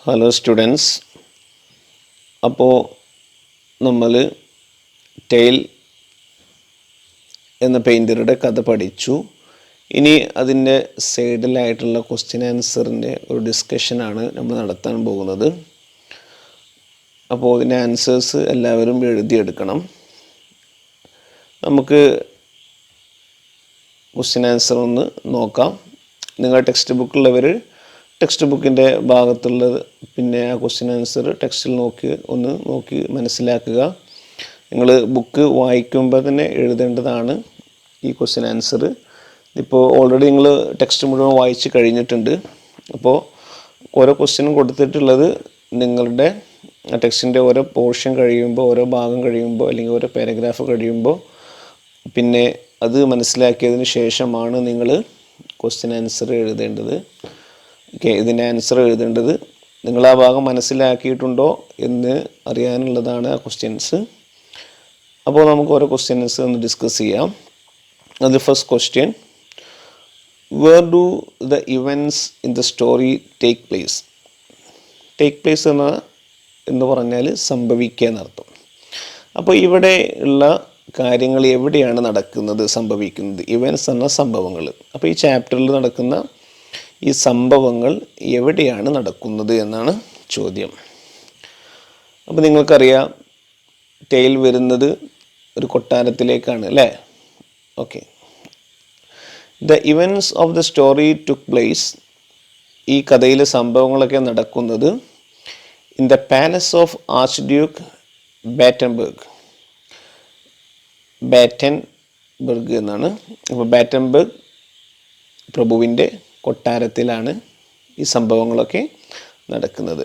Hello students, അപ്പോൾ നമ്മൾ tail എന്ന പെയിൻറ്ററുടെ കഥ പഠിച്ചു. ഇനി അതിൻ്റെ സൈഡിലായിട്ടുള്ള ക്വസ്റ്റ്യൻ ആൻസറിൻ്റെ ഒരു ഡിസ്കഷനാണ് നമ്മൾ നടത്താൻ പോകുന്നത്. അപ്പോൾ ഇതിൻ്റെ ആൻസേഴ്സ് എല്ലാവരും എഴുതിയെടുക്കണം. നമുക്ക് ക്വസ്റ്റ്യൻ ആൻസർ ഒന്ന് നോക്കാം. നിങ്ങൾ ടെക്സ്റ്റ് ബുക്കുള്ളവർ ടെക്സ്റ്റ് ബുക്കിൻ്റെ ഭാഗത്തുള്ളത് പിന്നെ ആ ക്വസ്റ്റ്യൻ ആൻസർ ടെക്സ്റ്റിൽ നോക്കി മനസ്സിലാക്കുക. നിങ്ങൾ ബുക്ക് വായിക്കുമ്പോൾ തന്നെ എഴുതേണ്ടതാണ് ഈ ക്വസ്റ്റ്യൻ ആൻസർ. ഇപ്പോൾ ഓൾറെഡി നിങ്ങൾ ടെക്സ്റ്റ് മുഴുവൻ വായിച്ച് കഴിഞ്ഞിട്ടുണ്ട്. അപ്പോൾ ഓരോ ക്വസ്റ്റ്യനും കൊടുത്തിട്ടുള്ളത് നിങ്ങളുടെ ടെക്സ്റ്റിൻ്റെ ഓരോ പോർഷൻ കഴിയുമ്പോൾ, ഓരോ ഭാഗം കഴിയുമ്പോൾ, അല്ലെങ്കിൽ ഓരോ പാരഗ്രാഫ് കഴിയുമ്പോൾ പിന്നെ അത് മനസ്സിലാക്കിയതിന് ശേഷമാണ് നിങ്ങൾ ക്വസ്റ്റ്യൻ ആൻസർ എഴുതേണ്ടത്. ഇതിൻ്റെ ആൻസർ എഴുതേണ്ടത് നിങ്ങൾ ആ ഭാഗം മനസ്സിലാക്കിയിട്ടുണ്ടോ എന്ന് അറിയാനുള്ളതാണ് ആ ക്വസ്റ്റ്യൻസ്. അപ്പോൾ നമുക്ക് ഓരോ ക്വസ്റ്റ്യൻസ് ഒന്ന് ഡിസ്കസ് ചെയ്യാം. അത് first question, where do the events in the story take place? Take place എന്ന് പറഞ്ഞാൽ സംഭവിക്കുക എന്നർത്ഥം. അപ്പോൾ ഇവിടെ ഉള്ള കാര്യങ്ങൾ എവിടെയാണ് നടക്കുന്നത്, സംഭവിക്കുന്നത്? ഇവൻറ്റ്സ് എന്ന സംഭവങ്ങൾ. അപ്പോൾ ഈ ചാപ്റ്ററിൽ നടക്കുന്ന ഈ സംഭവങ്ങൾ എവിടെയാണ് നടക്കുന്നത് എന്നാണ് ചോദ്യം. അപ്പോൾ നിങ്ങൾക്കറിയാം ടെയിൽ വരുന്നത് ഒരു കൊട്ടാരത്തിലേക്കാണ് അല്ലേ? Okay. The events of the story took place, ഈ കഥയിലെ സംഭവങ്ങളൊക്കെ നടക്കുന്നത് in the palace of arch Duke Battenberg എന്നാണ്. അപ്പോൾ ബാറ്റൻബർഗ് പ്രഭുവിൻ്റെ കൊട്ടാരത്തിലാണ് ഈ സംഭവങ്ങളൊക്കെ നടക്കുന്നത്.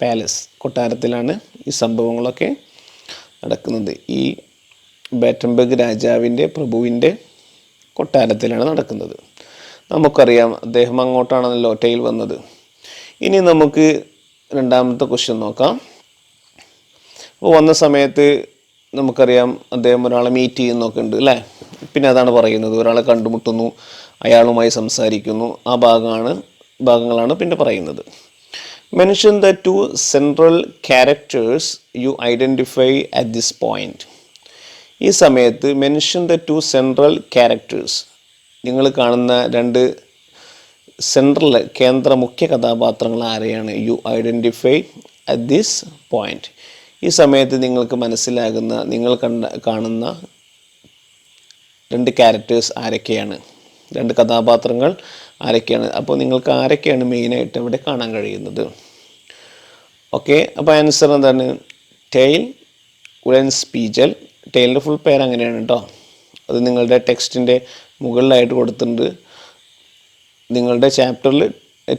പാലസ്, കൊട്ടാരത്തിലാണ് ഈ സംഭവങ്ങളൊക്കെ നടക്കുന്നത്. ഈ ബാറ്റൻബർഗ് രാജാവിൻ്റെ പ്രഭുവിൻ്റെ കൊട്ടാരത്തിലാണ് നടക്കുന്നത്. നമുക്കറിയാം അദ്ദേഹം അങ്ങോട്ടാണല്ലോ ടെയിൽ വന്നത്. ഇനി നമുക്ക് രണ്ടാമത്തെ ക്വസ്റ്റ്യൻ നോക്കാം. അപ്പോൾ വന്ന സമയത്ത് നമുക്കറിയാം അദ്ദേഹം ഒരാളെ മീറ്റ് ചെയ്യുന്നൊക്കെ ഉണ്ട് അല്ലേ? പിന്നെ അതാണ് പറയുന്നത്, ഒരാളെ കണ്ടുമുട്ടുന്നു, അയാളുമായി സംസാരിക്കുന്നു. ആ ഭാഗങ്ങളാണ് പിന്നെ പറയുന്നത്. Mention the two central characters you identify at this point. ഈ സമയത്ത് mention the two central characters, നിങ്ങൾ കാണുന്ന രണ്ട് സെൻട്രൽ മുഖ്യ കഥാപാത്രങ്ങൾ ആരെയാണ്? You identify at this point. ഈ സമയത്ത് നിങ്ങൾക്ക് മനസ്സിലാകുന്ന, നിങ്ങൾ കാണുന്ന രണ്ട് ക്യാരക്ടേഴ്സ് ആരൊക്കെയാണ്? രണ്ട് കഥാപാത്രങ്ങൾ ആരൊക്കെയാണ്? അപ്പോൾ നിങ്ങൾക്ക് ആരൊക്കെയാണ് മെയിനായിട്ട് ഇവിടെ കാണാൻ കഴിയുന്നത്? ഓക്കെ. അപ്പോൾ ആൻസർ എന്താണ്? ടെയിൽ, ഉലൻസ്പീജൽ. ടെയിലിൻ്റെ ഫുൾ പേര് അങ്ങനെയാണ് കേട്ടോ. അത് നിങ്ങളുടെ ടെക്സ്റ്റിൻ്റെ മുകളിലായിട്ട് കൊടുത്തിട്ടുണ്ട്. നിങ്ങളുടെ ചാപ്റ്ററിൽ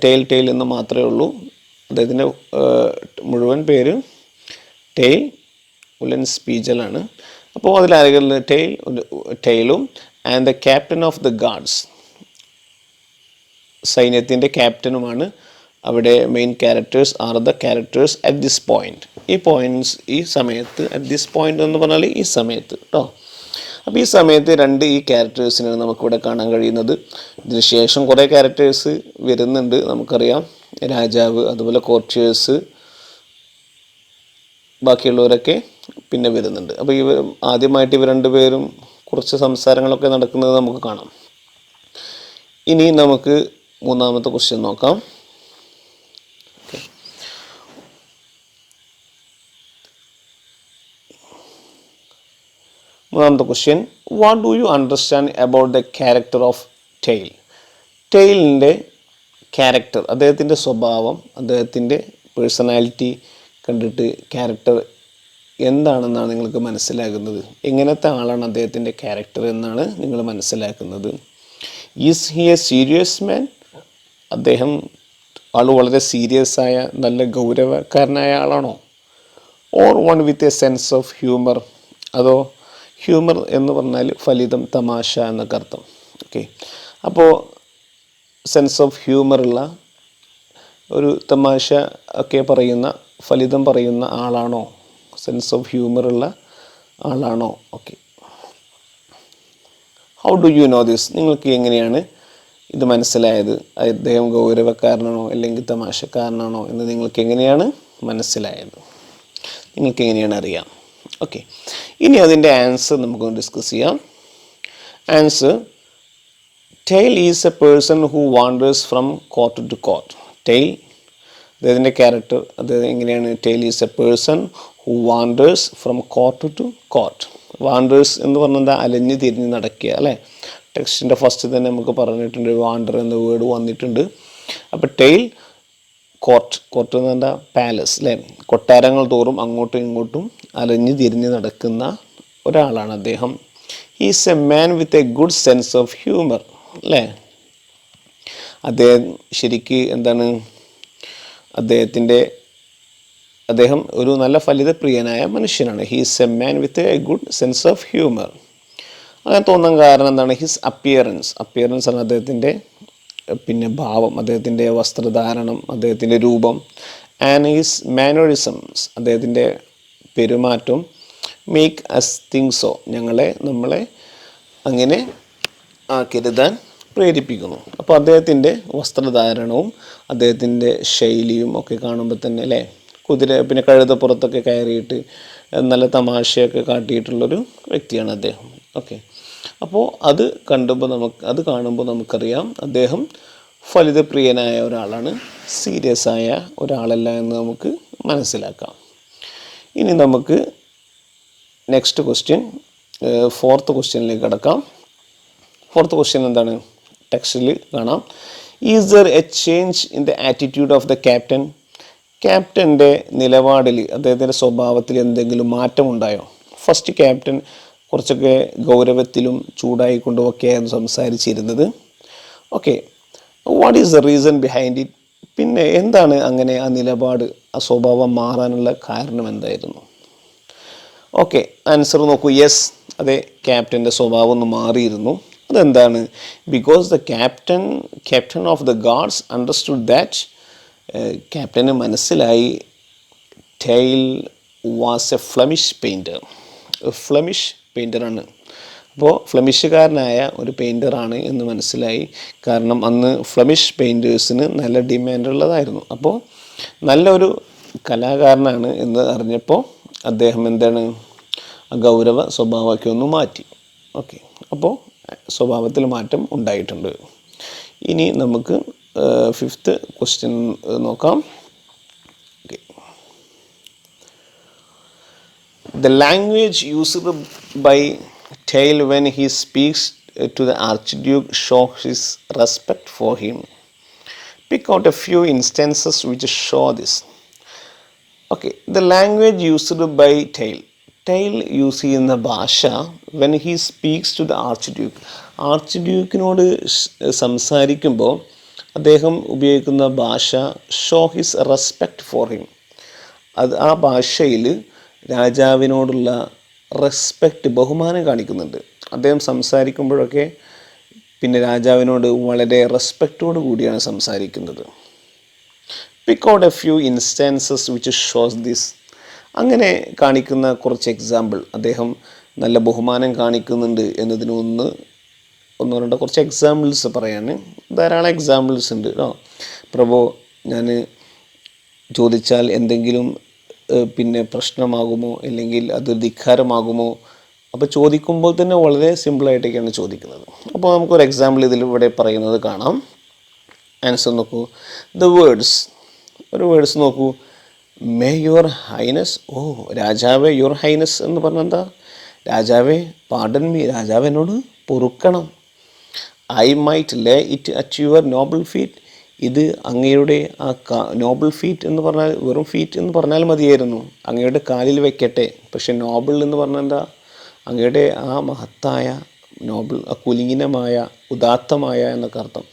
ടെയിൽ എന്ന് മാത്രമേ ഉള്ളൂ. അദ്ദേഹത്തിൻ്റെ മുഴുവൻ പേര് ടെയിൽ ഉലൻസ്പീജലാണ്. അപ്പോൾ അതിലാരെങ്കിലും ടെയിലും and the captain of the guards, സൈന്യത്തിൻ്റെ ക്യാപ്റ്റനുമാണ് അവിടെ main characters are the characters at this point. ഈ സമയത്ത് അറ്റ് ദിസ് പോയിന്റ് എന്ന് പറഞ്ഞാൽ ഈ സമയത്ത് കേട്ടോ. അപ്പോൾ ഈ സമയത്ത് ഈ ക്യാരക്ടേഴ്സിനാണ് നമുക്കിവിടെ കാണാൻ കഴിയുന്നത്. ഇതിന് ശേഷം കുറേ ക്യാരക്ടേഴ്സ് വരുന്നുണ്ട്. നമുക്കറിയാം രാജാവ്, അതുപോലെ കോർട്ടിയേഴ്സ്, ബാക്കിയുള്ളവരൊക്കെ പിന്നെ വരുന്നുണ്ട്. അപ്പോൾ ആദ്യമായിട്ട് ഇവർ രണ്ടുപേരും കുറച്ച് സംസാരങ്ങളൊക്കെ നടക്കുന്നത് നമുക്ക് കാണാം. ഇനി നമുക്ക് മൂന്നാമത്തെ ക്വസ്റ്റ്യൻ നോക്കാം. മൂന്നാമത്തെ question, what do you understand about the character of Tyl? ടെയിലിൻ്റെ ക്യാരക്ടർ, അദ്ദേഹത്തിൻ്റെ സ്വഭാവം, അദ്ദേഹത്തിൻ്റെ പേഴ്സണാലിറ്റി കണ്ടിട്ട് ക്യാരക്ടർ എന്താണെന്നാണ് നിങ്ങൾക്ക് മനസ്സിലാകുന്നത്? എങ്ങനത്തെ ആളാണ് അദ്ദേഹത്തിൻ്റെ ക്യാരക്ടർ എന്നാണ് നിങ്ങൾ മനസ്സിലാക്കുന്നത്? ഈസ് ഹി എ സീരിയസ് മാൻ? അദ്ദേഹം വളരെ സീരിയസ് ആയ നല്ല ഗൗരവക്കാരനായ ആളാണോ? Or one with a sense of humour? അതോ ഹ്യൂമർ എന്ന് പറഞ്ഞാൽ ഫലിതം, തമാശ എന്നൊക്കെ അർത്ഥം. ഓക്കെ. അപ്പോൾ സെൻസ് ഓഫ് ഹ്യൂമറുള്ള ഒരു തമാശ ഒക്കെ പറയുന്ന, ഫലിതം പറയുന്ന ആളാണോ? സെൻസ് ഓഫ് ഹ്യൂമറുള്ള okay. How do you know this? നിങ്ങൾക്ക് എങ്ങനെയാണ് ഇത് മനസ്സിലായത്? അദ്ദേഹം ഗൗരവക്കാരനാണോ അല്ലെങ്കിൽ തമാശക്കാരനാണോ എന്ന് നിങ്ങൾക്ക് എങ്ങനെയാണ് മനസ്സിലായത്? നിങ്ങൾക്ക് എങ്ങനെയാണ് അറിയാം? ഓക്കെ, ഇനി അതിൻ്റെ ആൻസർ നമുക്കൊന്ന് ഡിസ്കസ് ചെയ്യാം. Answer: Tyl is a person who wanders from court to court. Tyl, അദ്ദേഹത്തിൻ്റെ ക്യാരക്ടർ, അദ്ദേഹം എങ്ങനെയാണ്? Tyl is a person who wanders from court to court. Wanders എന്ന് പറഞ്ഞാൽ എന്താ? അലഞ്ഞ് തിരിഞ്ഞ് നടക്കുക അല്ലേ? ടെക്സ്റ്റിൻ്റെ ഫസ്റ്റ് തന്നെ നമുക്ക് പറഞ്ഞിട്ടുണ്ട്, വാണ്ടർ എന്ന വേർഡ് വന്നിട്ടുണ്ട്. അപ്പോൾ ടെയിൽ, കോർട്ട്, കോർട്ട് എന്ന് പറഞ്ഞാൽ പാലസ് അല്ലേ? കൊട്ടാരങ്ങൾ തോറും അങ്ങോട്ടും ഇങ്ങോട്ടും അലഞ്ഞ് തിരിഞ്ഞ് നടക്കുന്ന ഒരാളാണ് അദ്ദേഹം. He's a man with a good sense of humour അല്ലേ? അദ്ദേഹം ശരിക്ക് എന്താണ്? അദ്ദേഹം ഒരു നല്ല ഫലിതപ്രിയനായ മനുഷ്യനാണ്. He's a man with a good sense of humour. അങ്ങനെ തോന്നാൻ കാരണം എന്താണ്? ഹിസ് അപ്പിയറൻസ് ആണ് അദ്ദേഹത്തിൻ്റെ ഭാവം, അദ്ദേഹത്തിൻ്റെ വസ്ത്രധാരണം, അദ്ദേഹത്തിൻ്റെ രൂപം. ആൻഡ് ഹിസ് മാനറിസംസ്, അദ്ദേഹത്തിൻ്റെ പെരുമാറ്റം. മേക്ക് അസ് തിങ്ക് സോ, നമ്മളെ അങ്ങനെ കരുതാൻ പ്രേരിപ്പിക്കുന്നു. അപ്പോൾ അദ്ദേഹത്തിൻ്റെ വസ്ത്രധാരണവും അദ്ദേഹത്തിൻ്റെ ശൈലിയും ഒക്കെ കാണുമ്പോൾ തന്നെ അല്ലേ, കഴുതപ്പുറത്തൊക്കെ കയറിയിട്ട് നല്ല തമാശയൊക്കെ കാട്ടിയിട്ടുള്ളൊരു വ്യക്തിയാണ് അദ്ദേഹം. ഓക്കെ, അപ്പോൾ അത് കാണുമ്പോൾ നമുക്കറിയാം അദ്ദേഹം ഫലിതപ്രിയനായ ഒരാളാണ്, സീരിയസ് ആയ ഒരാളല്ല എന്ന് നമുക്ക് മനസ്സിലാക്കാം. ഇനി നമുക്ക് നെക്സ്റ്റ് ക്വസ്റ്റ്യൻ, ഫോർത്ത് ക്വസ്റ്റ്യനിലേക്ക് കടക്കാം. ഫോർത്ത് ക്വസ്റ്റ്യൻ എന്താണ്? ടെക്സ്റ്റിൽ കാണാം. Is there a change in the attitude of the captain? ക്യാപ്റ്റൻ്റെ നിലപാടിൽ, അദ്ദേഹത്തിൻ്റെ സ്വഭാവത്തിൽ എന്തെങ്കിലും മാറ്റമുണ്ടായോ? ഫസ്റ്റ് ക്യാപ്റ്റൻ കുറച്ചൊക്കെ ഗൗരവത്തിലും ചൂടായിക്കൊണ്ടുമൊക്കെയാണ് സംസാരിച്ചിരുന്നത്. Okay, what is the reason behind it? പിന്നെ എന്താണ് അങ്ങനെ ആ നിലപാട്, ആ സ്വഭാവം മാറാനുള്ള കാരണം എന്തായിരുന്നു? ഓക്കെ, ആൻസർ നോക്കൂ. യെസ്, അതെ, ക്യാപ്റ്റൻ്റെ സ്വഭാവം ഒന്ന് മാറിയിരുന്നു. അതെന്താണ്? Because the captain of the guards understood that, captain മനസ്സിലായി ടെയിൽ വാസ് എ ഫ്ലമിഷ് പെയിൻറ്ററാണ്. അപ്പോൾ ഫ്ലമിഷുകാരനായ ഒരു പെയിൻറ്ററാണ് എന്ന് മനസ്സിലായി. കാരണം അന്ന് ഫ്ലമിഷ് പെയിൻറ്റേഴ്സിന് നല്ല ഡിമാൻഡുള്ളതായിരുന്നു. അപ്പോൾ നല്ലൊരു കലാകാരനാണ് എന്ന് അറിഞ്ഞപ്പോൾ അദ്ദേഹം എന്താണ്? ഗൗരവ സ്വഭാവമൊക്കെ ഒന്ന് മാറ്റി. ഓക്കെ, അപ്പോൾ സ്വഭാവത്തിൽ മാറ്റം ഉണ്ടായിട്ടുണ്ട്. ഇനി നമുക്ക് ഫിഫ്ത്ത് ക്വസ്റ്റ്യൻ നോക്കാം. Okay, the language used by Tail when he speaks to the Archduke shows his respect for him. Pick out a few instances which show this. Okay, the language used by Tail use ചെയ്യുന്ന ഭാഷ when he speaks to the Archduke, ആർച്ച്ഡ്യൂക്കിനോട് സംസാരിക്കുമ്പോൾ അദ്ദേഹം ഉപയോഗിക്കുന്ന ഭാഷ show his respect for him. ആ ഭാഷയിൽ രാജാവിനോടുള്ള respect, ബഹുമാനം കാണിക്കുന്നുണ്ട്. അദ്ദേഹം സംസാരിക്കുമ്പോഴൊക്കെ രാജാവിനോട് വളരെ റെസ്പെക്റ്റോട് കൂടിയാണ് സംസാരിക്കുന്നത്. Pick out a few instances which shows this. അങ്ങനെ കാണിക്കുന്ന കുറച്ച് എക്സാമ്പിൾ, അദ്ദേഹം നല്ല ബഹുമാനം കാണിക്കുന്നുണ്ട് എന്നതിന് ഒന്നോ രണ്ടോ കുറച്ച് എക്സാമ്പിൾസ് പറയാൻ ധാരാളം എക്സാമ്പിൾസ് ഉണ്ട് കേട്ടോ. പ്രഭു, ഞാൻ ചോദിച്ചാൽ എന്തെങ്കിലും പ്രശ്നമാകുമോ അല്ലെങ്കിൽ അത് ധിക്കാരമാകുമോ? അപ്പോൾ ചോദിക്കുമ്പോൾ തന്നെ വളരെ സിമ്പിളായിട്ടൊക്കെയാണ് ചോദിക്കുന്നത്. അപ്പോൾ നമുക്കൊരു എക്സാമ്പിൾ ഇവിടെ പറയുന്നത് കാണാം. ആൻസർ നോക്കൂ. ഒരു വേർഡ്സ് നോക്കൂ. May your highness. രാജാവേ, യുവർ ഹൈനസ് എന്ന് പറഞ്ഞാൽ എന്താ? രാജാവേ, പാർഡൻ മീ, രാജാവ് എന്നോട് പൊറുക്കണം. I might lay it at your noble feet. ഇത് അങ്ങയുടെ ആ നോബിൾ ഫീറ്റ് എന്ന് പറഞ്ഞാൽ വെറും ഫീറ്റ് എന്ന് പറഞ്ഞാൽ മതിയായിരുന്നു. അങ്ങയുടെ കാലിൽ വെക്കട്ടെ. പക്ഷെ നോബിൾ എന്ന് പറഞ്ഞാൽ എന്താ? അങ്ങയുടെ ആ മഹത്തായ നോബിൾ, ആ കുലീനമായ, ഉദാത്തമായ എന്നൊക്കെ അർത്ഥം.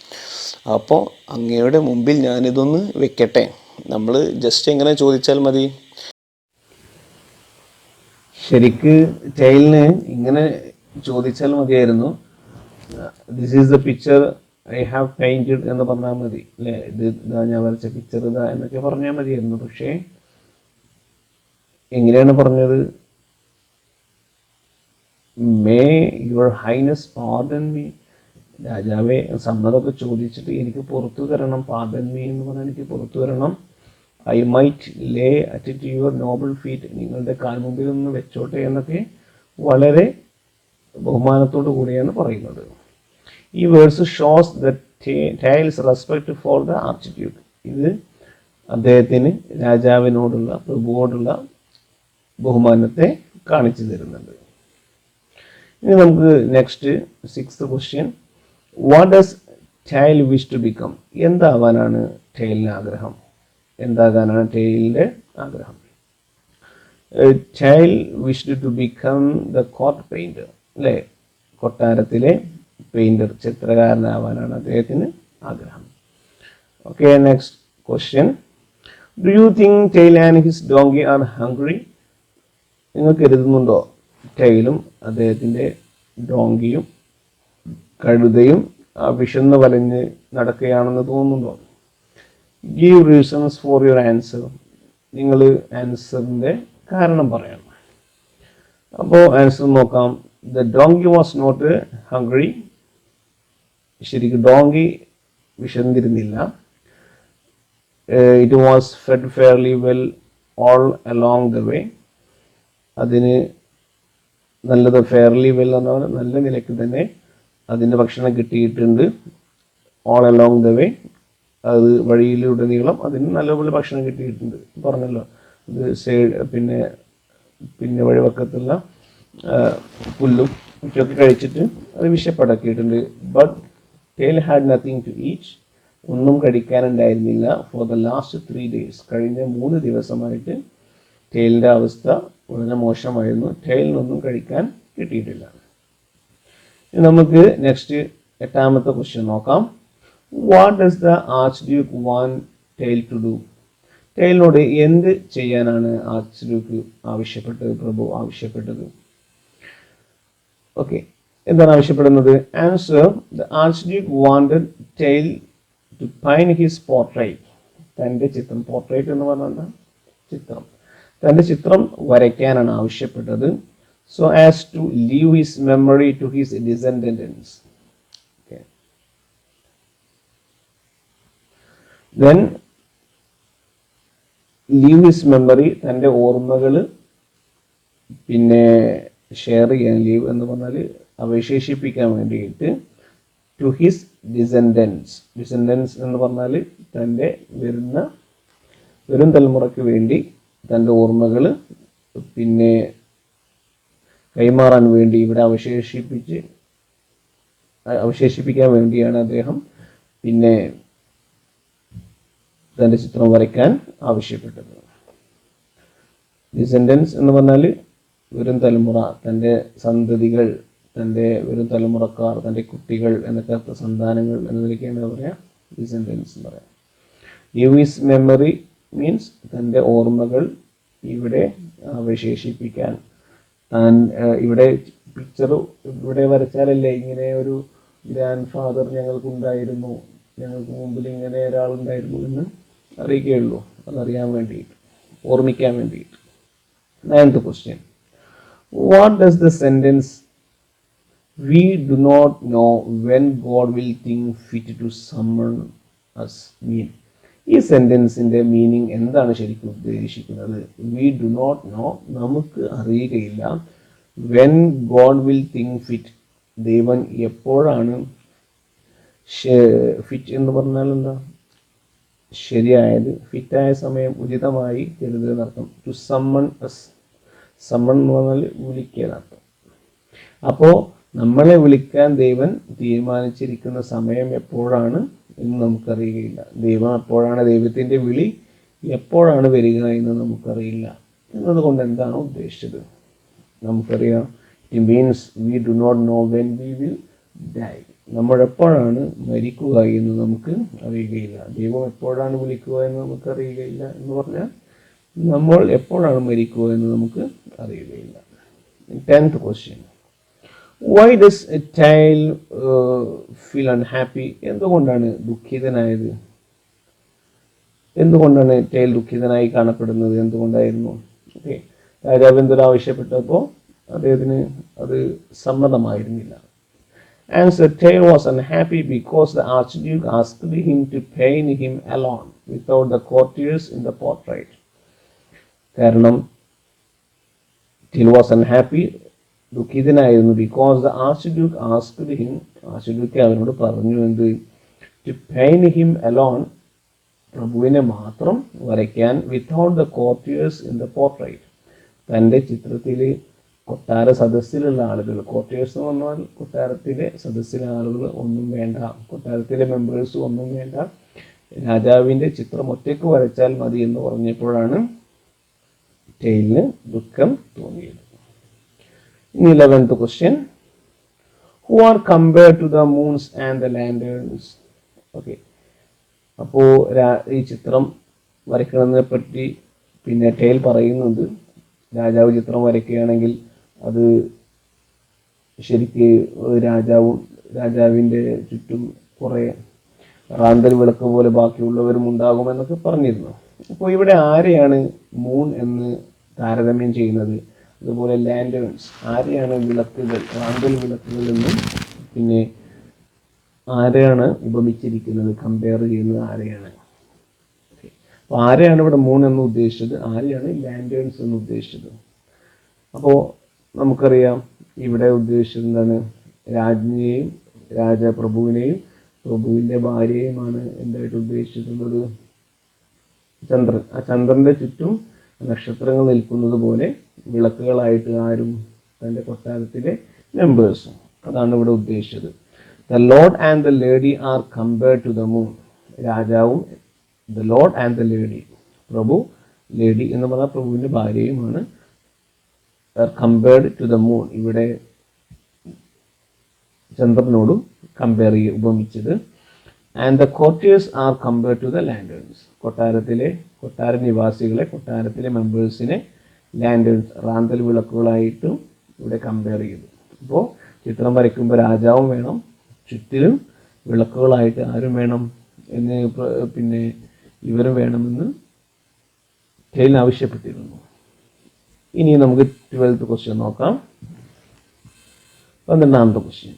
അപ്പോൾ അങ്ങയുടെ മുമ്പിൽ ഞാനിതൊന്ന് വെക്കട്ടെ. നമ്മൾ ജസ്റ്റ് എങ്ങനെ ചോദിച്ചാൽ മതി? ശരിക്ക് ടൈലിന് ഇങ്ങനെ ചോദിച്ചാൽ മതിയായിരുന്നു. This is the picture I have painted എന്ന് പറഞ്ഞാൽ മതി അല്ലേ? ഇതാ ഞാൻ വരച്ച പിക്ചർ ഇതാ എന്നൊക്കെ പറഞ്ഞാൽ മതിയായിരുന്നു. പക്ഷേ എങ്ങനെയാണ് പറഞ്ഞത്? May your highness pardon me. രാജാവെ സമ്മതമൊക്കെ ചോദിച്ചിട്ട് എനിക്ക് പുറത്തു തരണം, പാർഡൻ മീ എന്ന് പറഞ്ഞാൽ എനിക്ക് പുറത്തു തരണം. I might lay at your noble feet, നിങ്ങളുടെ കാൽമുമ്പിൽ നിന്ന് വെച്ചോട്ടെ എന്നൊക്കെ വളരെ ബഹുമാനത്തോടു കൂടിയാണ് പറയുന്നത്. ഈ verse shows the Tyl's respect for the arch. ഇത് അദ്ദേഹത്തിന് രാജാവിനോടുള്ള, പ്രഭുവോടുള്ള ബഹുമാനത്തെ കാണിച്ചു തരുന്നുണ്ട്. ഇനി നമുക്ക് next 6th question. What does Tyl wish to become? എന്താവാനാണ് ടൈലിന് ആഗ്രഹം? എന്താകാനാണ് ടൈലിൻ്റെ ആഗ്രഹം? Tyl wished to become the court painter, അല്ലേ? കൊട്ടാരത്തിലെ പെയിൻറ്റർ, ചിത്രകാരനാവാനാണ് അദ്ദേഹത്തിന് ആഗ്രഹം. Okay, next question. Do you think Tyl and his donkey are hungry? നിങ്ങൾ കരുതുന്നുണ്ടോ ടൈലും അദ്ദേഹത്തിൻ്റെ ഡോങ്കിയും കഴുതയും വിശന്ന് വലഞ്ഞ് നടക്കുകയാണെന്ന് തോന്നുന്നുണ്ടോ? Give reasons for your answer. നിങ്ങൾ ആൻസറിൻ്റെ കാരണം പറയണം. അപ്പോൾ ആൻസർ നോക്കാം. The donkey was not hungry. ശരിക്കും ഡോങ്കി വിശന്നിരുന്നില്ല. It was fed fairly well all along the way. അതിന് നല്ലത്, ഫെയർലി വെൽ എന്ന് പറഞ്ഞാൽ നല്ല നിലയ്ക്ക് തന്നെ അതിൻ്റെ ഭക്ഷണം കിട്ടിയിട്ടുണ്ട്. ഓൾ അലോങ് ദ വേ, അത് വഴിയിലുടനീളം അതിന് നല്ലപോലെ ഭക്ഷണം കിട്ടിയിട്ടുണ്ട് പറഞ്ഞല്ലോ. ഇത് പിന്നെ വഴിവക്കത്തുള്ള പുല്ലും ഒക്കെ കഴിച്ചിട്ട് അത് വിശപ്പടക്കിയിട്ടുണ്ട്. But Tyl had nothing to eat. ഒന്നും കഴിക്കാനുണ്ടായിരുന്നില്ല. ഫോർ ദ ലാസ്റ്റ് 3 days, കഴിഞ്ഞ 3 ദിവസമായിട്ട് ടൈലിൻ്റെ അവസ്ഥ വളരെ മോശമായിരുന്നു. ടൈലിനൊന്നും കഴിക്കാൻ കിട്ടിയിട്ടില്ല. നമുക്ക് നെക്സ്റ്റ് 8ാമത്തെ ക്വസ്റ്റ്യൻ നോക്കാം. What does the arch duke want Tyl to do? ടൈലിനോട് എന്ത് ചെയ്യാനാണ് ആർച്ച് ഡ്യൂക്ക് ആവശ്യപ്പെട്ടത്, പ്രഭു ആവശ്യപ്പെട്ടത്? ഓക്കെ, എന്താണ് ആവശ്യപ്പെടുന്നത്? Answer. The arch Duke wanted tile to paint his portrait. തൻ്റെ ചിത്രം, പോർട്രൈറ്റ് എന്ന് പറഞ്ഞാൽ ചിത്രം, തൻ്റെ ചിത്രം വരയ്ക്കാനാണ് ആവശ്യപ്പെട്ടത്. So as to leave his memory to his descendants. Then leave his memory, തൻ്റെ ഓർമ്മകൾ പിന്നെ ഷെയർ ചെയ്യാൻ, ലീവ് എന്ന് പറഞ്ഞാൽ അവശേഷിപ്പിക്കാൻ വേണ്ടിയിട്ട്, ടു ഹിസ് ഡിസെൻഡൻസ്. ഡിസെൻഡൻസ് എന്ന് പറഞ്ഞാൽ തൻ്റെ വരും തലമുറയ്ക്ക് വേണ്ടി തൻ്റെ ഓർമ്മകൾ പിന്നെ കൈമാറാൻ വേണ്ടി, ഇവിടെ അവശേഷിപ്പിക്കാൻ വേണ്ടിയാണ് അദ്ദേഹം പിന്നെ തൻ്റെ ചിത്രം വരയ്ക്കാൻ ആവശ്യപ്പെട്ടത്. ഡിസെൻഡൻസ് എന്ന് പറഞ്ഞാൽ വരും തലമുറ, തൻ്റെ സന്തതികൾ, തൻ്റെ വരും തലമുറക്കാർ, തൻ്റെ കുട്ടികൾ എന്നൊക്കെ സന്താനങ്ങൾ എന്നതിലേക്കാണ് പറയാം ഡിസെൻഡൻസ് എന്ന് പറയാം. ലീവ് ഹിസ് മെമ്മറി മീൻസ് തൻ്റെ ഓർമ്മകൾ ഇവിടെ അവശേഷിപ്പിക്കാൻ. താൻ ഇവിടെ പിക്ചർ ഇവിടെ വരച്ചാലല്ലേ ഇങ്ങനെ ഒരു ഗ്രാൻഡ് ഫാദർ ഞങ്ങൾക്കുണ്ടായിരുന്നു, ഞങ്ങൾക്ക് മുമ്പിൽ ഇങ്ങനെ ഒരാളുണ്ടായിരുന്നു എന്ന് അറിയുകയുള്ളൂ. അതറിയാൻ വേണ്ടിയിട്ട്, ഓർമ്മിക്കാൻ വേണ്ടിയിട്ട്. 9th question. What does the sentence we do not know when God will think fit to summon us mean? ഈ സെൻറ്റൻസിൻ്റെ മീനിങ് എന്താണ് ശരിക്കും ഉദ്ദേശിക്കുന്നത്? വി ഡു നോട്ട് നോ, നമുക്ക് അറിയുകയില്ല. When God will think fit, ദൈവം എപ്പോഴാണ്, ഫിറ്റ് എന്ന് പറഞ്ഞാൽ എന്താ? ശരിയായത്, ഫിറ്റായ സമയം, ഉചിതമായി കരുതുന്നർത്ഥം. ടു സമ്മൺ അസ്, സമ്മൺ എന്ന് പറഞ്ഞാൽ വിളിക്കാനർത്ഥം. അപ്പോൾ നമ്മളെ വിളിക്കാൻ ദൈവം തീരുമാനിച്ചിരിക്കുന്ന സമയം എപ്പോഴാണ് എന്ന് നമുക്കറിയുകയില്ല. ദൈവം എപ്പോഴാണ്, ദൈവത്തിൻ്റെ വിളി എപ്പോഴാണ് വരിക എന്ന് നമുക്കറിയില്ല. എന്നതുകൊണ്ട് എന്താണ് ഉദ്ദേശിച്ചത്? നമുക്കറിയാം, it means we do not know when we will die. നമ്മളെപ്പോഴാണ് മരിക്കുക എന്ന് നമുക്ക് അറിയുകയില്ല. ദൈവം എപ്പോഴാണ് വിളിക്കുക എന്ന് നമുക്കറിയുകയില്ല എന്ന് പറഞ്ഞാൽ നമ്മൾ എപ്പോഴാണ് മരിക്കുക എന്ന് നമുക്ക് അറിയുകയില്ല. 10th question. Why does A tile feel unhappy? എന്തുകൊണ്ടാണ് ദുഃഖിതനായത്? എന്തുകൊണ്ടാണ് ടൈൽ ദുഃഖിതനായി കാണപ്പെടുന്നത്? എന്തുകൊണ്ടായിരുന്നു? ഓക്കെ, രാജാവ് എന്തൊരു ആവശ്യപ്പെട്ടപ്പോൾ അദ്ദേഹത്തിന് അത് സമ്മതമായിരുന്നില്ല. Answer: Tail was unhappy because the Archduke asked him to paint him alone without the courtiers in the portrait. കാരണം Tail was unhappy, ദുഃഖിതനായിരുന്നു, because the archduke asked him, archduke അവനോട് പറഞ്ഞു എന്ത്, ടു പെയിന്റ് ഹിം അലോൺ, പ്രഭുവിനെ മാത്രം വരയ്ക്കാൻ, without the courtiers in the portrait, തൻ്റെ ചിത്രത്തിൽ കൊട്ടാര സദസ്സിലുള്ള ആളുകൾ, കോർട്ടിയേഴ്സ് എന്ന് പറഞ്ഞാൽ കൊട്ടാരത്തിലെ സദസ്സിലെ ആളുകൾ ഒന്നും വേണ്ട, കൊട്ടാരത്തിലെ മെമ്പേഴ്സ് ഒന്നും വേണ്ട, രാജാവിൻ്റെ ചിത്രം ഒറ്റയ്ക്ക് വരച്ചാൽ മതി എന്ന് പറഞ്ഞപ്പോഴാണ് ടെയിലിന് ദുഃഖം തോന്നിയത്. ഇനി 11th question. Who are compared to the moons and the lanterns? Okay, അപ്പോൾ ഈ ചിത്രം വരയ്ക്കണമെന്നെ പറ്റി പിന്നെ ടെയിൽ പറയുന്നുണ്ട്. രാജാവ് ചിത്രം വരയ്ക്കുകയാണെങ്കിൽ അത് ശരിക്ക് രാജാവിൻ്റെ ചുറ്റും കുറേ റാന്തൽ വിളക്ക് പോലെ ബാക്കിയുള്ളവരും ഉണ്ടാകുമെന്നൊക്കെ പറഞ്ഞിരുന്നു. അപ്പോൾ ഇവിടെ ആരെയാണ് മൂൺ എന്ന് താരതമ്യം ചെയ്യുന്നത്, അതുപോലെ ലാൻഡേൺസ് ആരെയാണ് വിളക്കുകൾ, റാന്തൽ വിളക്കുകൾ എന്നും പിന്നെ ആരെയാണ് ഉപമിച്ചിരിക്കുന്നത്, കമ്പയർ ചെയ്യുന്നത് ആരെയാണ്. അപ്പോൾ ആരെയാണ് ഇവിടെ മൂൺ എന്ന് ഉദ്ദേശിച്ചത്, ആരെയാണ് ലാൻഡേൺസ് എന്ന് ഉദ്ദേശിച്ചത്. അപ്പോൾ നമുക്കറിയാം ഇവിടെ ഉദ്ദേശിച്ചത് എന്താണ്, രാജ്ഞിയെയും പ്രഭുവിനെയും പ്രഭുവിൻ്റെ ഭാര്യയുമാണ് എന്തായിട്ട് ഉദ്ദേശിച്ചിട്ടുള്ളത്, ചന്ദ്രൻ. ആ ചന്ദ്രൻ്റെ ചുറ്റും നക്ഷത്രങ്ങൾ നിൽക്കുന്നത് പോലെ വിളക്കുകളായിട്ട് ആരും, തൻ്റെ കൊട്ടാരത്തിലെ മെമ്പേഴ്സും, അതാണ് ഇവിടെ ഉദ്ദേശിച്ചത്. The lord and the lady are compared to the moon. രാജാവും the lord and the lady, പ്രഭു, ലേഡി എന്ന് പറഞ്ഞാൽ പ്രഭുവിൻ്റെ ഭാര്യയുമാണ്, കമ്പയർഡ് ടു ദ മൂൺ, ഇവിടെ ചന്ദ്രനോടും കമ്പയർ ഉപമിച്ചത്. And the courtiers are compared to the lanterns. കൊട്ടാര നിവാസികളെ, കൊട്ടാരത്തിലെ മെമ്പേഴ്സിനെ ലാൻഡേൺസ്, റാന്തൽ വിളക്കുകളായിട്ടും ഇവിടെ കമ്പയർ ചെയ്തു. അപ്പോൾ ചിത്രം വരയ്ക്കുമ്പോൾ രാജാവും വേണം, ചുറ്റിലും വിളക്കുകളായിട്ട് ആരും വേണം എന്ന് പിന്നെ ഇവരും വേണമെന്ന് ടെയിൽ ആവശ്യപ്പെട്ടിരുന്നു. ഇനി നമുക്ക് 12th question നോക്കാം. 12th question.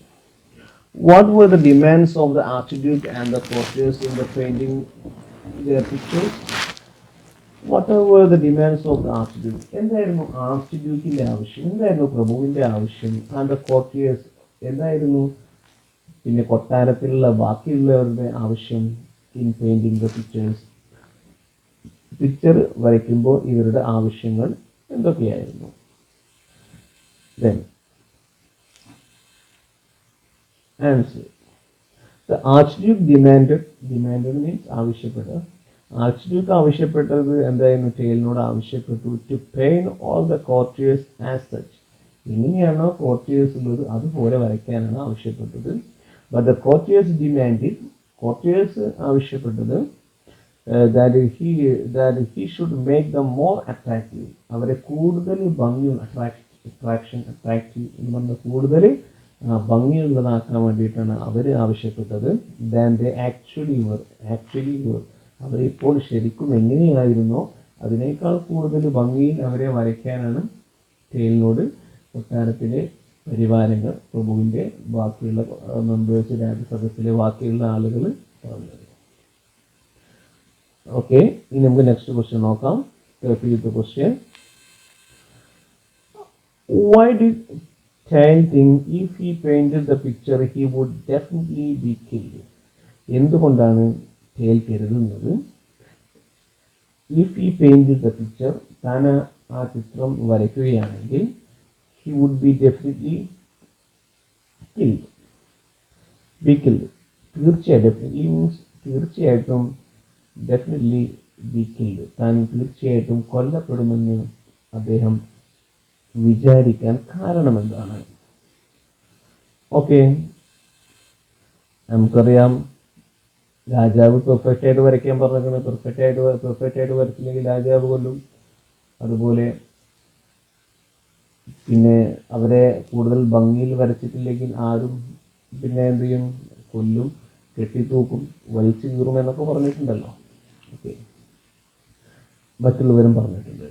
What were the demands of the Archduke and the courtiers in the painting their pictures? What were the demands of the Archduke? എന്തായിരുന്നു ആർച്ച്ഡ്യൂക്കിൻ്റെ ആവശ്യം, എന്തായിരുന്നു പ്രഭുവിൻ്റെ ആവശ്യം, ആൻഡ് ദ കോർട്ടിയേഴ്സ് എന്തായിരുന്നു പിന്നെ കൊട്ടാരത്തിലുള്ള ബാക്കിയുള്ളവരുടെ ആവശ്യം, in painting the pictures, picture വരയ്ക്കുമ്പോൾ ഇവരുടെ ആവശ്യങ്ങൾ എന്തൊക്കെയായിരുന്നു. Then answer. The Archduke demanded means ആവശ്യപ്പെട്ടത്. ആർച്ച്ഡ്യൂക്ക് ആവശ്യപ്പെട്ടത് എന്തായിരുന്നു, ടെയിലിനോട് ആവശ്യപ്പെട്ടു, to paint all the courtiers as such. എങ്ങനെയാണോ കോർട്ടിയേഴ്സ് ഉള്ളത് അതുപോലെ വരയ്ക്കാനാണ് ആവശ്യപ്പെട്ടത്. But the courtiers demanded, courtiers ആവശ്യപ്പെട്ടത് that he should make them more attractive, അവരെ കൂടുതൽ ഭംഗിയുള്ള, അട്രാക്റ്റീവ് എന്ന് പറഞ്ഞാൽ കൂടുതൽ ഭംഗിയുള്ളതാക്കാൻ വേണ്ടിയിട്ടാണ് അവർ ആവശ്യപ്പെട്ടത്. ദാൻ ദേ ആക്ച്വലി വർ, അവരിപ്പോൾ ശരിക്കും എങ്ങനെയായിരുന്നോ അതിനേക്കാൾ കൂടുതൽ ഭംഗിയിൽ അവരെ വരയ്ക്കാനാണ് ടെയിലിനോട് കൊട്ടാരത്തിലെ പരിവാരങ്ങൾ, പ്രഭുവിൻ്റെ ബാക്കിയുള്ള മെമ്പേഴ്സ്, രാജസദസ്സിലെ ബാക്കിയുള്ള ആളുകൾ പറഞ്ഞത്. ഓക്കെ, ഇനി നമുക്ക് നെക്സ്റ്റ് ക്വസ്റ്റ്യൻ നോക്കാം. 13th question. Why did Tail think if he painted the picture he would definitely be killed? എന്തുകൊണ്ടാണ് ടെയിൽ കരുതുന്നത് if he painted the picture, താൻ ആ ചിത്രം വരയ്ക്കുകയാണെങ്കിൽ he would be definitely killed, be killed, തീർച്ചയായിട്ടും definitely B killed, താൻ തീർച്ചയായിട്ടും കൊല്ലപ്പെടുമെന്ന് അദ്ദേഹം വിചാരിക്കാൻ കാരണമെന്താണ്. ഓക്കെ, നമുക്കറിയാം രാജാവ് പെർഫെക്റ്റ് ആയിട്ട് വരയ്ക്കാൻ പറഞ്ഞിരിക്കുന്നത്, പെർഫെക്റ്റ് ആയിട്ട് വരച്ചില്ലെങ്കിൽ രാജാവ് കൊല്ലും. അതുപോലെ പിന്നെ അവരെ കൂടുതൽ ഭംഗിയിൽ വരച്ചിട്ടില്ലെങ്കിൽ ആരും പിന്നെ എന്ത് ചെയ്യും, കൊല്ലും, കെട്ടിത്തൂക്കും, വലിച്ചു കീറും എന്നൊക്കെ പറഞ്ഞിട്ടുണ്ടല്ലോ. ഓക്കെ, മറ്റുള്ളവരും പറഞ്ഞിട്ടുണ്ട്.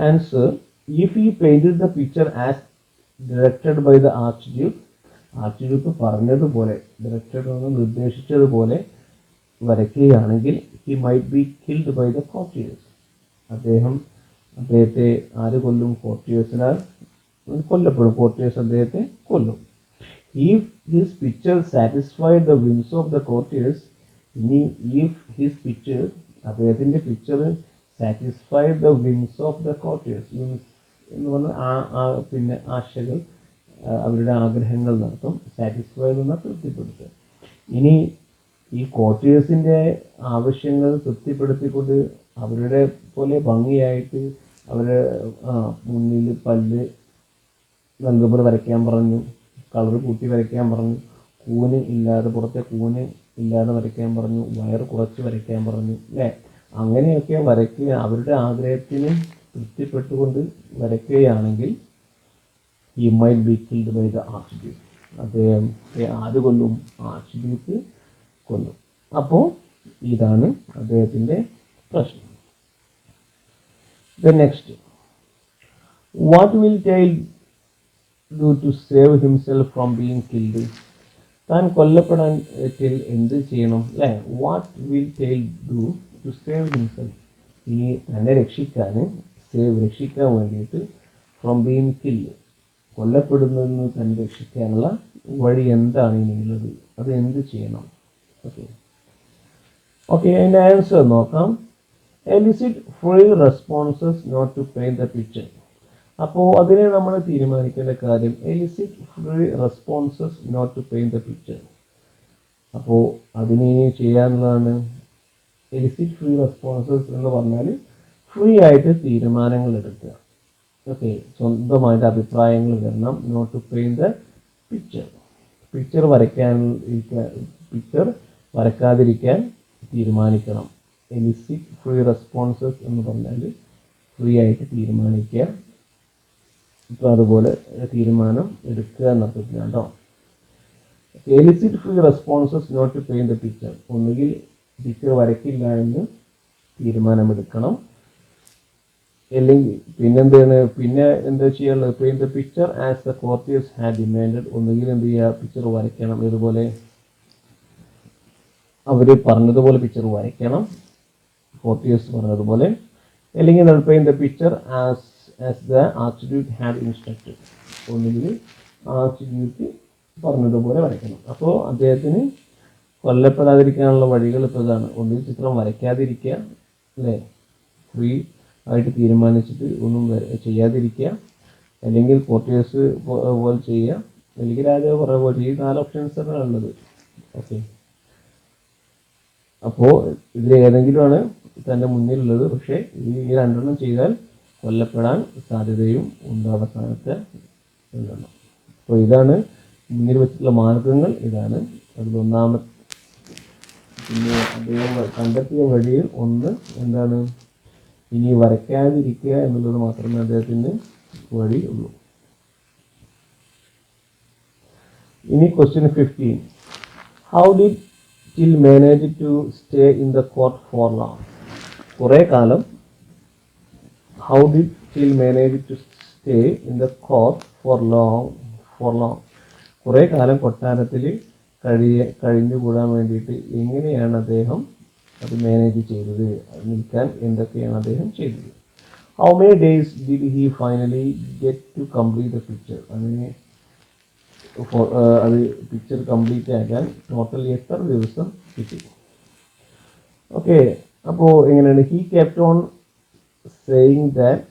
Answer: if he painted the picture as directed by the archduke, archduke പറഞ്ഞതുപോലെ ഡയറക്ടർ നിർദ്ദേശിച്ചതുപോലെ വരയ്ക്കുകയാണെങ്കിൽ he might be killed by the courtiers. അദ്ദേഹത്തെ ആര് കൊല്ലും? കോർട്ടിയേഴ്സിനാൽ കൊല്ലപ്പെടും. കോർട്ടിയേഴ്സ് അദ്ദേഹത്തെ കൊല്ലും. If his picture satisfied the whims of the courtiers, if his picture, അദ്ദേഹത്തിൻ്റെ picture satisfied the whims of the courtiers, whims എന്ന് പറഞ്ഞാൽ പിന്നെ ആശകൾ, അവരുടെ ആഗ്രഹങ്ങൾ നടത്തും. സാറ്റിസ്ഫൈഡ് എന്നാൽ തൃപ്തിപ്പെടുത്തുക. ഇനി ഈ കോർട്ടിയേഴ്സിൻ്റെ ആവശ്യങ്ങൾ തൃപ്തിപ്പെടുത്തിക്കൊണ്ട് അവരുടെ പോലെ ഭംഗിയായിട്ട് അവരുടെ മുന്നിൽ പല്ല് നല്ലതുപോലെ വരയ്ക്കാൻ പറഞ്ഞു, കളർ കൂട്ടി വരയ്ക്കാൻ പറഞ്ഞു, കൂന് ഇല്ലാതെ, പുറത്തെ കൂന് ഇല്ലാതെ വരയ്ക്കാൻ പറഞ്ഞു, വയർ കുറച്ച് വരയ്ക്കാൻ പറഞ്ഞു, അല്ലേ? അങ്ങനെയൊക്കെ വരയ്ക്കുക, അവരുടെ ആഗ്രഹത്തിന് തൃപ്തിപ്പെട്ടുകൊണ്ട് വരയ്ക്കുകയാണെങ്കിൽ ഈ might be killed by the archduke. അദ്ദേഹത്തെ ആര് കൊല്ലും? ആർച്ച്ഡ്യൂക്ക് കൊല്ലും. അപ്പോൾ ഇതാണ് അദ്ദേഹത്തിൻ്റെ പ്രശ്നം. The next, what will Tyl do to save himself from being killed? താൻ കൊല്ലപ്പെടാൻ ടെൽ എന്ത് ചെയ്യണം, അല്ലേ? What will Tyl do to save himself? ഈ തന്നെ രക്ഷിക്കാൻ വേണ്ടിയിട്ട് ഫ്രോം ബീയിങ് കിൽഡ്, കൊല്ലപ്പെടുന്നതിന് തന്നെ രക്ഷിക്കാനുള്ള വഴി എന്താണ് ഇനിയുള്ളത്? അത് എന്ത് ചെയ്യണം? ഓക്കെ, അതിൻ്റെ ആൻസർ നോക്കാം. Elicit free responses not to paint the picture. അപ്പോൾ അതിനെ നമ്മൾ തീരുമാനിക്കേണ്ട കാര്യം elicit free responses not to paint the picture. അപ്പോൾ അതിനെ ചെയ്യാനുള്ളതാണ് എലിസിറ്റ് ഫ്രീ റെസ്പോൺസസ് എന്ന് പറഞ്ഞാൽ ഫ്രീ ആയിട്ട് തീരുമാനങ്ങൾ എടുക്കുക. ഓക്കെ, സ്വന്തമായിട്ട് അഭിപ്രായങ്ങൾ വരണം. Not to paint the picture, picture വരയ്ക്കാതിരിക്കാൻ തീരുമാനിക്കണം. എലിസിറ്റ് ഫ്രീ റെസ്പോൺസസ് എന്ന് പറഞ്ഞാൽ ഫ്രീ ആയിട്ട് തീരുമാനിക്കുക. ഇപ്പോൾ അതുപോലെ തീരുമാനം എടുക്കുക എന്നർത്ഥത്തിലാണ് കേട്ടോ. Elicit free responses not to paint the picture. ഒന്നുകിൽ പിക്ചർ വരയ്ക്കില്ല എന്ന് തീരുമാനമെടുക്കണം, അല്ലെങ്കിൽ പിന്നെ എന്താ ചെയ്യാനുള്ളത്? Paint the picture as the courtiers had demanded. ഒന്നുകിൽ എന്ത് ചെയ്യുക? പിക്ചർ വരയ്ക്കണം, ഇതുപോലെ അവർ പറഞ്ഞതുപോലെ പിക്ചർ വരയ്ക്കണം, കോർട്ടിയേഴ്സ് പറഞ്ഞതുപോലെ. അല്ലെങ്കിൽ paint the picture as the archduke had instructed. ഒന്നുകിൽ ആർച്ച്ഡ്യൂക്ക് പറഞ്ഞതുപോലെ വരയ്ക്കണം. അപ്പോൾ അദ്ദേഹത്തിന് കൊല്ലപ്പെടാതിരിക്കാനുള്ള വഴികൾ ഇപ്പോൾ ഇതാണ്. ഒന്നുകിൽ ചിത്രം വരയ്ക്കാതിരിക്കുക, അല്ലേ? ഫ്രീ ആയിട്ട് തീരുമാനിച്ചിട്ട് ഒന്നും ചെയ്യാതിരിക്കുക, അല്ലെങ്കിൽ കോർട്ടിയേഴ്സ് പോലെ ചെയ്യുക, അല്ലെങ്കിൽ രാജാവ് പറയുക പോലെ. ഈ 4 ഓപ്ഷൻസാണ് ഉള്ളത്. ഓക്കെ, അപ്പോൾ ഇതിൽ ഏതെങ്കിലുമാണ് തൻ്റെ മുന്നിലുള്ളത്. പക്ഷേ ഈ 2 ചെയ്താൽ കൊല്ലപ്പെടാൻ സാധ്യതയും ഉണ്ട് അവസാനത്തെ 2. അപ്പോൾ ഇതാണ് മുന്നിൽ വെച്ചിട്ടുള്ള മാർഗങ്ങൾ. ഇതാണ് അതിലൊന്നാമത്തെ. പിന്നെ അദ്ദേഹം കണ്ടെത്തിയ വഴിയിൽ ഒന്ന് എന്താണ്? ഇനി വരയ്ക്കാതിരിക്കുക എന്നുള്ളത് മാത്രമേ അദ്ദേഹത്തിന് വഴി ഉള്ളൂ. ഇനി question 15. How did Tyl manage to stay in the court for long? കുറേ കാലം. How did Tyl manage to stay in the court for long? കുറേ കാലം കൊട്ടാരത്തിൽ കഴിഞ്ഞുകൂടാൻ വേണ്ടിയിട്ട് എങ്ങനെയാണ് അദ്ദേഹം അത് മാനേജ് ചെയ്തത്? നിൽക്കാൻ എന്തൊക്കെയാണ് അദ്ദേഹം ചെയ്തത്? How many days did he finally get to complete the picture? അങ്ങനെ അത് പിക്ചർ കംപ്ലീറ്റ് ആക്കാൻ ടോട്ടൽ എത്ര ദിവസം കിട്ടി? ഓക്കെ, അപ്പോൾ എങ്ങനെയാണ്? He kept on saying that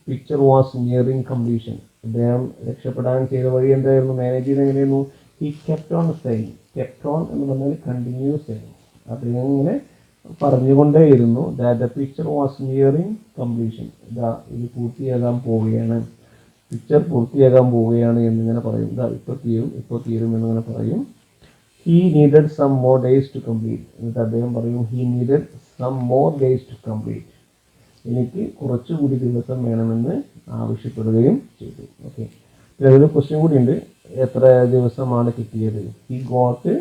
picture was nearing completion. അദ്ദേഹം രക്ഷപ്പെടാൻ ചെയ്ത വഴി എന്തായിരുന്നു? മാനേജ് ചെയ്ത് എങ്ങനെയായിരുന്നു? He kept on saying. Kept on എന്ന് പറഞ്ഞാൽ കണ്ടിന്യൂസ് സെയിങ്. അദ്ദേഹം ഇങ്ങനെ പറഞ്ഞുകൊണ്ടേയിരുന്നു that the picture was nearing completion. ഇത് പൂർത്തിയാകാൻ പോവുകയാണ്, പിക്ചർ പൂർത്തിയാകാൻ പോവുകയാണ് എന്നിങ്ങനെ പറയും. ഇപ്പോൾ തീരും എന്നിങ്ങനെ പറയും. He needed some more days to complete. എന്നിട്ട് അദ്ദേഹം പറയും he needed some more days to complete. എനിക്ക് കുറച്ചുകൂടി ദിവസം വേണമെന്ന് ആവശ്യപ്പെടുകയും ചെയ്തു. ഓക്കെ, ഇതിലൊരു ക്വസ്റ്റ്യൻ കൂടി ഉണ്ട്. എത്ര ദിവസമാണ് കിട്ടിയത്? He got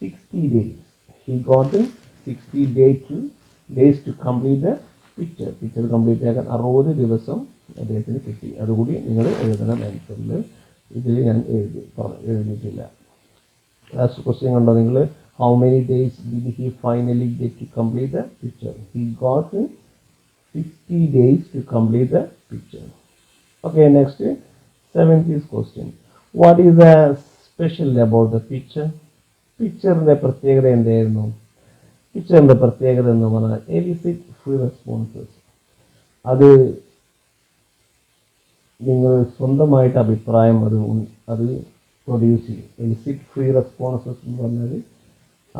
60 days. He got 60 days to complete the picture. Picture complete ആക്കാൻ 60 ദിവസം അദ്ദേഹത്തിന് കിട്ടി. അതുകൂടി നിങ്ങൾ എഴുതണം ആൻസറിൽ. ഇതിൽ ഞാൻ എഴുതിയിട്ടില്ല. ലാസ്റ്റ് ക്വസ്റ്റ്യൻ കണ്ടോ നിങ്ങൾ? How many days did he finally get to complete the picture? He got 60 days to complete the picture. Okay, next 70th question. What is the special about the picture? പിക്ചറിൻ്റെ പ്രത്യേകത എന്തായിരുന്നു? പിക്ചറിൻ്റെ പ്രത്യേകത എന്ന് പറഞ്ഞാൽ elicit free responses. അത് നിങ്ങൾ സ്വന്തമായിട്ട് അഭിപ്രായം അത് പ്രൊഡ്യൂസ് ചെയ്യും. എലിസിറ്റ് ഫ്രീ റെസ്പോൺസസ് എന്ന് പറഞ്ഞാൽ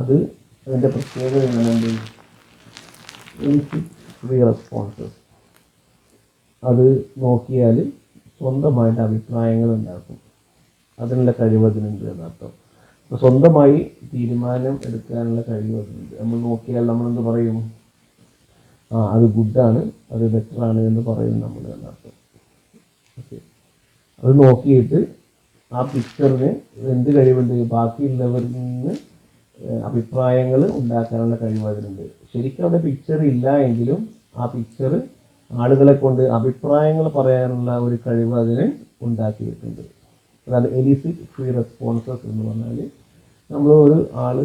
അതിൻ്റെ പ്രത്യേകത എങ്ങനെയുണ്ട്? എലിസിറ്റ് ഫ്രീ റെസ്പോൺസസ് അത് നോക്കിയാൽ സ്വന്തമായിട്ട് അഭിപ്രായങ്ങൾ ഉണ്ടാക്കും. അതിനുള്ള കഴിവ് അതിനുണ്ട് എന്നർത്ഥം. അപ്പോൾ സ്വന്തമായി തീരുമാനം എടുക്കാനുള്ള കഴിവ് അതിനുണ്ട്. നമ്മൾ നോക്കിയാൽ നമ്മളെന്ത് പറയും? അത് ഗുഡാണ്, അത് ബെറ്ററാണ് എന്ന് പറയും നമ്മൾ എന്നർത്ഥം. ഓക്കെ, അത് നോക്കിയിട്ട് ആ പിക്ചറിന് എന്ത് കഴിവുണ്ട്? ബാക്കിയുള്ളവരിൽ നിന്ന് അഭിപ്രായങ്ങൾ ഉണ്ടാക്കാനുള്ള കഴിവ് അതിനുണ്ട്. ശരിക്കും അവിടെ പിക്ചർ ഇല്ല എങ്കിലും ആ പിക്ചർ ആളുകളെ കൊണ്ട് അഭിപ്രായങ്ങൾ പറയാനുള്ള ഒരു കഴിവ് അതിന് ഉണ്ടാക്കിയിട്ടുണ്ട്. അതായത് എലിസിറ്റ് ഫ്രീ റെസ്പോൺസസ് എന്ന് പറഞ്ഞാൽ നമ്മൾ ഒരു ആൾ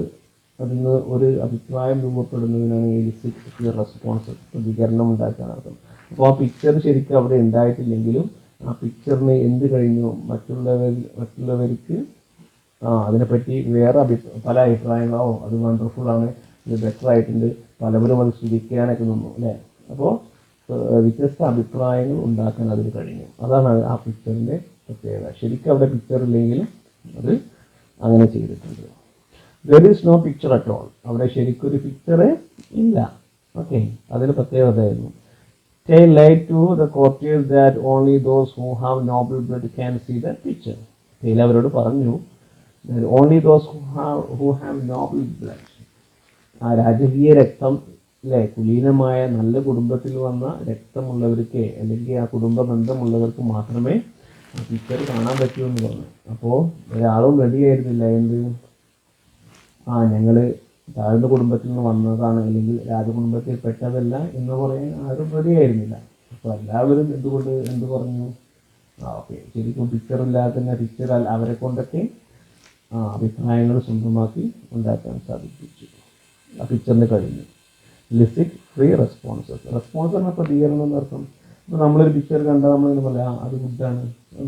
അതിൽ നിന്ന് ഒരു അഭിപ്രായം രൂപപ്പെടുന്നതിനാണ് എലിസിറ്റ് ഫ്രീ റെസ്പോൺസസ്, പ്രതികരണം ഉണ്ടാക്കാൻ അർത്ഥം. അപ്പോൾ ആ പിക്ചർ ശരിക്കും അവിടെ ഉണ്ടായിട്ടില്ലെങ്കിലും ആ പിക്ചറിന് എന്ത് കഴിഞ്ഞു? മറ്റുള്ളവർക്ക് അതിനെപ്പറ്റി വേറെ പല അഭിപ്രായങ്ങളോ അത് വണ്ടർഫുള്ളാണ്, ഇത് ബെറ്റർ ആയിട്ടുണ്ട്, പലവരും അത് സ്തുതിക്കാനൊക്കെ നിന്നു അല്ലേ? അപ്പോൾ വ്യത്യസ്ത അഭിപ്രായങ്ങൾ ഉണ്ടാക്കാൻ അതിന് കഴിഞ്ഞു. അതാണ് ആ പിക്ചറിൻ്റെ പ്രത്യേകത. ശരിക്കും അവിടെ പിക്ചർ ഇല്ലെങ്കിലും അത് അങ്ങനെ ചെയ്തിട്ടുണ്ട്. There is no picture at all. അവിടെ ശരിക്കൊരു പിക്ചറേ ഇല്ല. ഓക്കെ, അതിന് പ്രത്യേകതയായിരുന്നു. Tell light to the courtiers that only those who have noble blood can see the picture. Tell അവരോട് പറഞ്ഞു that only those who have noble blood, ആ രാജകീയ രക്തം അല്ലേ, കുലീനമായ നല്ല കുടുംബത്തിൽ വന്ന രക്തമുള്ളവർക്ക് അല്ലെങ്കിൽ ആ കുടുംബ ബന്ധമുള്ളവർക്ക് മാത്രമേ ആ പിക്ചർ കാണാൻ പറ്റൂ എന്ന് പറഞ്ഞു. അപ്പോൾ ഒരാളും റെഡി ആയിരുന്നില്ല. എന്ത്? ഞങ്ങൾ താഴ്ന്ന കുടുംബത്തിൽ നിന്ന് വന്നതാണ് അല്ലെങ്കിൽ രാജകുടുംബത്തിൽ പെട്ടതല്ല എന്ന് പറയാൻ ആരും റെഡി ആയിരുന്നില്ല. അപ്പോൾ എല്ലാവരും എന്ത് പറഞ്ഞു? ഓക്കെ, ശരിക്കും പിക്ചർ ഇല്ലാതെ തന്നെ പിക്ചർ അവരെ കൊണ്ടൊക്കെ അഭിപ്രായങ്ങൾ സ്വന്തമാക്കി ഉണ്ടാക്കാൻ സാധിപ്പിച്ചു. ആ പിക്ചറിന് കഴിഞ്ഞു. ലിസിറ്റ് ഫ്രീ റെസ്പോൺസസ്. റെസ്പോൺസ് എന്ന പ്രതികരണം എന്നർത്ഥം. ഇപ്പോൾ നമ്മളൊരു പിക്ചർ കണ്ടാൽ നമ്മളിങ്ങനെ പറയാം അത് ഗുഡാണ്,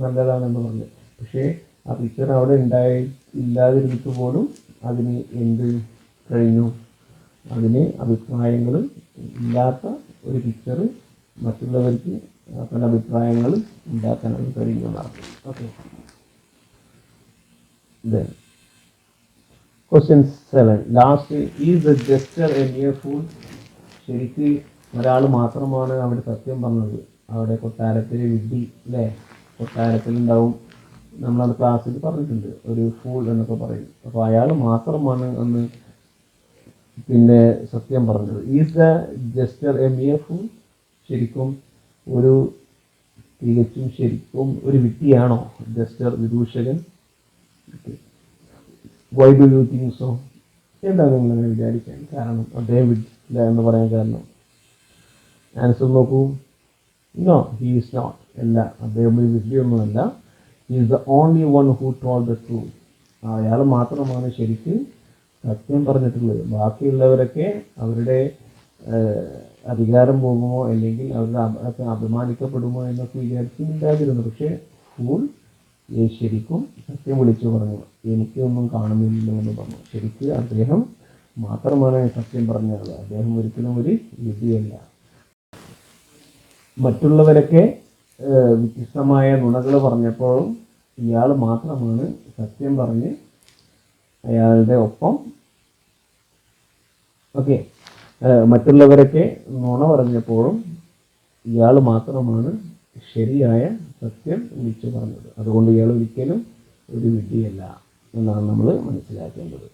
നല്ലതാണെന്ന് പറഞ്ഞു. പക്ഷേ ആ പിക്ചർ അവിടെ ഇല്ലാതിരുന്നിട്ട് പോലും അതിന് എന്ത് കഴിഞ്ഞു? അതിന് അഭിപ്രായങ്ങൾ ഇല്ലാത്ത ഒരു പിക്ചർ മറ്റുള്ളവർക്ക് പല അഭിപ്രായങ്ങൾ ഉണ്ടാക്കാൻ അത് കഴിഞ്ഞു എന്നാണ്. Okay, then question 7 last. Is the jester a mere fool? ശരിക്ക് ഒരാൾ മാത്രമാണ് അവിടെ സത്യം പറഞ്ഞത്. അവിടെ കൊട്ടാരത്തിൽ വിഡ്ഢി അല്ലേ, കൊട്ടാരത്തിലുണ്ടാവും. നമ്മളത് ക്ലാസ്സിൽ പറഞ്ഞിട്ടുണ്ട്, ഒരു ഫൂൾ എന്നൊക്കെ പറയും. അപ്പോൾ അയാൾ മാത്രമാണ് അന്ന് പിന്നെ സത്യം പറഞ്ഞത്. Is the jester a mere fool? ശരിക്കും ശരിക്കും ഒരു വിഡ്ഢിയാണോ ജസ്റ്റർ, വിദൂഷകൻ? Why do you think so? എന്താണ് നിങ്ങളങ്ങനെ വിചാരിക്കാൻ കാരണം? അദ്ദേഹം വിഡ്ഢിയില്ല എന്ന് പറയാൻ കാരണം? ആൻസർ നോക്കൂ. No, he is not. അല്ല, അദ്ദേഹം ഒരു വിഡ്ഢിയൊന്നുമല്ല. He is the only one who told the truth. അയാൾ മാത്രമാണ് ശരിക്ക് സത്യം പറഞ്ഞിട്ടുള്ളത്. ബാക്കിയുള്ളവരൊക്കെ അവരുടെ അധികാരം പോകുമോ അല്ലെങ്കിൽ അവരുടെ അഭിമാനിക്കപ്പെടുമോ എന്നൊക്കെ വിചാരിച്ച് ഉണ്ടായിരുന്നു. പക്ഷേ ഫൂൾ ശരിക്കും സത്യം വിളിച്ചു പറഞ്ഞു, എനിക്കൊന്നും കാണുന്നില്ല എന്ന് പറഞ്ഞു. ശരിക്ക് അദ്ദേഹം മാത്രമാണ് സത്യം പറഞ്ഞത്. അദ്ദേഹം ഒരിക്കലും ഒരു വിധിയല്ല. മറ്റുള്ളവരൊക്കെ വ്യത്യസ്തമായ നുണകൾ പറഞ്ഞപ്പോഴും ഇയാൾ മാത്രമാണ് സത്യം പറഞ്ഞ് അയാളുടെ ഒപ്പം. ഓക്കെ, മറ്റുള്ളവരൊക്കെ നുണ പറഞ്ഞപ്പോഴും ഇയാൾ മാത്രമാണ് ശരിയായ സത്യം വിളിച്ചു പറഞ്ഞത്. അതുകൊണ്ട് ഇയാൾ ഒരിക്കലും ഒരു വിഡ്ഢിയല്ല എന്നാണ് നമ്മൾ മനസ്സിലാക്കേണ്ടത്.